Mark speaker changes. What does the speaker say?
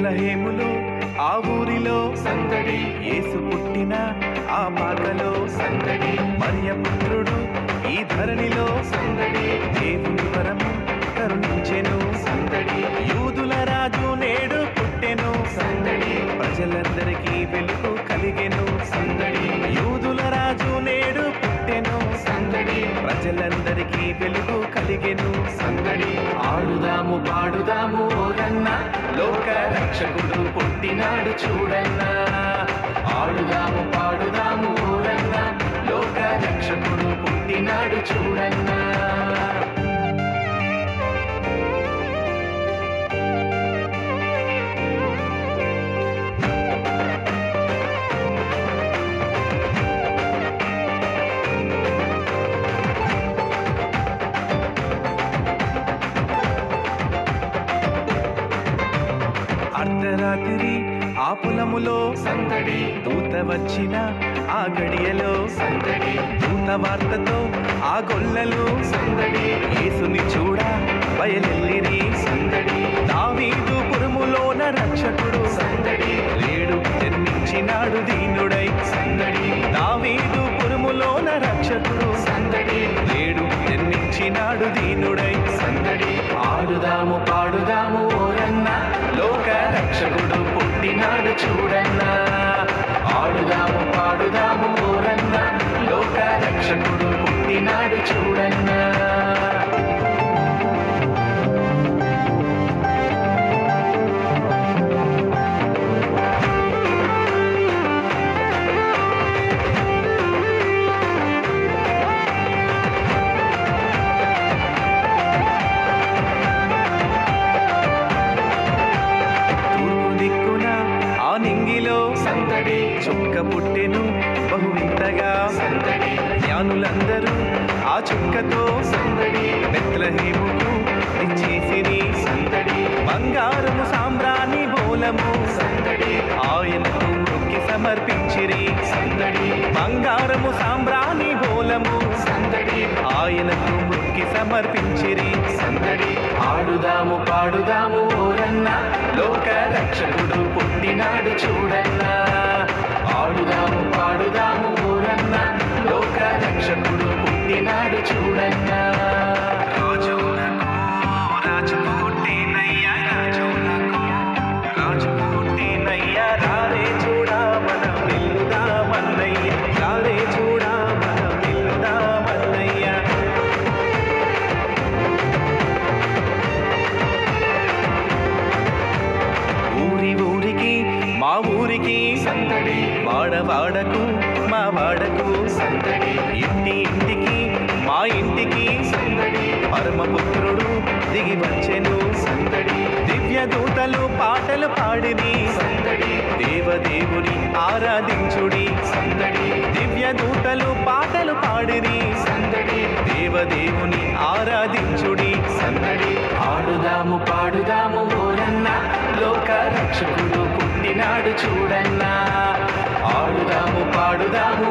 Speaker 1: బెత్లెహేములో ఆ ఊరిలో సందడి, యేసు పుట్టిన ఆ పాకలో సందడి, మరియ పుత్రుడు ఈ ధరణిలో సందడి, దేవుని వరము కరుణించెను సందడి, యూదుల రాజు నేడు పుట్టెను సందడి, ప్రజలందరికీ వెలుగు కలిగెను సందడి, యూదుల రాజు నేడు పుట్టెను సందడి, ప్రజలందరికీ వెలుగు కలిగెను సందడి. ఆడుదాము పాడుదాము ఓరన్న, లోక రక్షకుడు పుట్టినాడు చూడన్నా. ఆడుదాము పాడుదాము ఓరన్న, లోక రక్షకుడు పుట్టినాడు చూడన్నా. అర్ధరాత్రి ఆ పొలములో సందడి, దూత వచ్చిన ఆ గడియలో సందడి, దూత వార్తతో ఆ గొల్లలు సందడి, యేసుని చూడ బయలెల్లిరి సందడి, దావీదు పురములోన రక్షకుడు సందడి, లేడు జన్మించినాడు దీనుడై సందడి, దావీదు పురములోన రక్షకుడు సందడి, లేడు జన్మించినాడు దీనుడై సందడి. ఆడుదాము పాడుదాము ఓరన్న, లోక రక్షకుడు పుట్టినాడు చూడన్నా. ఆడుదాము పాడుదాము ఓరన్న, లోక రక్షకుడు పుట్టినాడు చూడన్నా. నింగిలో సందడి, చుక్క పుట్టెను బహు వింతగా సందడి, జ్ఞానులందరూ ఆ చుక్కతో సందడి, బెత్లెహేముకు ఇచ్చేసిరి సందడి, బంగారము సాంబ్రాణి బోలము సందడి, ఆయనకు మొక్కి సమర్పించిరి సందడి, బంగారము సాంబ్రాణి బోలము సందడి, ఆయనకు మొక్కి సమర్పించిరి సందడి. ఆడుదాము పాడుదాము ఓరన్న, లోక రక్షకుడు పుట్టినాడు చూడన్నా. ఆడుదాము పాడుదాము ఓరన్న, లోక రక్షకుడు పుట్టినాడు చూడన్నా. రాజులకు రాజు పుట్టినయ్యా, రాజులకు రాజు పుట్టినయ్యా, రారే చూడా మనం వెళ్దామన్నయ్య, రారే చూడా మనం వెళ్దామన్నయ్య. ఊరికి మా ఊరికి సందడి, వాడవాడకు మా వాడకు సందడి, ఇంటి ఇంటికి మా ఇంటికి సందడి, పరమపుత్రుడు దిగి వచ్చెను సందడి, దివ్య దూతలు పాటలు పాడిరి సందడి, దేవదేవుని ఆరాధించుడి సందడి, దివ్య దూతలు పాటలు పాడిరి సందడి, దేవదేవుని ఆరాధించుడి సందడి. ఆడుదాము పాడుదాము ఓరన్న, లోక రక్షకుడు పుట్టినాడు చూడన్నా. ఆడుదాము పాడుదాము